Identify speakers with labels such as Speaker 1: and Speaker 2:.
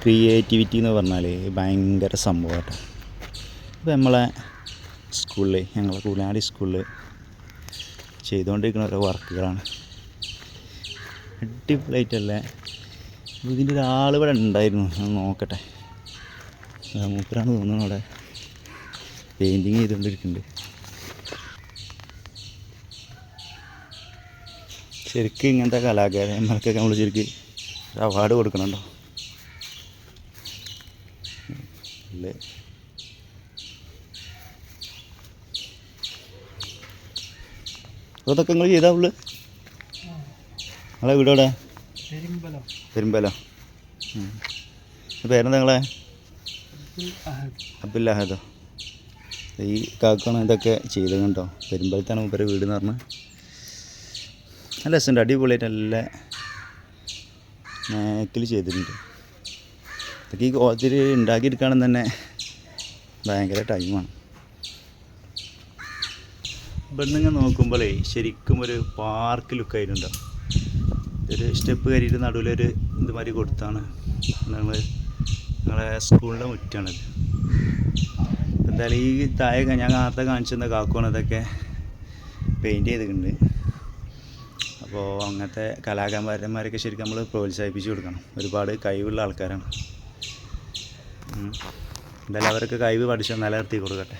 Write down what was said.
Speaker 1: Creativity എന്ന് പറഞ്ഞാൽ ഭയങ്കര സംഭവമാട്ടോ. ഇപ്പോൾ നമ്മളെ സ്കൂളിൽ, ഞങ്ങളെ കൂലാടി സ്കൂളിൽ ചെയ്തുകൊണ്ടിരിക്കുന്ന ഓരോ വർക്കുകളാണ്. അടിപൊളിയായിട്ടല്ലേ. ഇതിൻ്റെ ഒരാൾ ഇവിടെ ഉണ്ടായിരുന്നു, ഞാൻ നോക്കട്ടെ. മൂപ്പരാണ് തോന്നുന്നു അവിടെ പെയിൻറ്റിങ് ചെയ്തുകൊണ്ടിരിക്കുന്നുണ്ട്. ശരിക്കും ഇങ്ങനത്തെ കലാകാരന്മാർക്കൊക്കെ നമ്മൾ ശരിക്കും ഒരു അവാർഡ് കൊടുക്കണമല്ലോ. അല്ലേ അതൊക്കെ നിങ്ങൾ ചെയ്താ ഉള്ളു? നിങ്ങളെ വീട് എവിടെ? പെരുമ്പലോ. പേരെന്താ നിങ്ങളെ? അബ്ദുൽ അഹദോ. ഈ കാക്കാണ് ഇതൊക്കെ ചെയ്തത് കേട്ടോ. പെരുമ്പലത്താണ് മൂപ്പരെ വീട് എന്ന് പറഞ്ഞാൽ. നല്ല രസമുണ്ട്, അടിപൊളിയായിട്ട് നല്ല നേക്കിൽ ചെയ്തിട്ടുണ്ട്. ഇതൊക്കെ ഈ കോലത്തിൽ ഉണ്ടാക്കിയെടുക്കുകയാണെന്ന് തന്നെ ഭയങ്കര ടൈമാണ്. ഇവിടുന്ന് ഇങ്ങനെ നോക്കുമ്പോഴേ ശരിക്കും ഒരു പാർക്ക് ലുക്കായിട്ടുണ്ടോ. ഒരു സ്റ്റെപ്പ് കയറിയിട്ട് നടുവിലൊരു ഇതുമാതിരി കൊടുത്താണ്. ഞങ്ങളെ സ്കൂളിൻ്റെ മുറ്റാണത്. എന്തായാലും ഈ താഴെ ഞാൻ നേരത്തെ കാണിച്ചിരുന്ന കാക്കുവാണ് ഇതൊക്കെ പെയിൻറ്റ് ചെയ്തിട്ടുണ്ട്. അപ്പോൾ അങ്ങനത്തെ കലാകാരന്മാരൊക്കെ ശരിക്കും നമ്മൾ പ്രോത്സാഹിപ്പിച്ച് കൊടുക്കണം. ഒരുപാട് കഴിവുള്ള ആൾക്കാരാണ്. എന്തായാലും അവരൊക്കെ കഴിവ് പഠിച്ച് നിലനിർത്തി കൊടുക്കട്ടെ.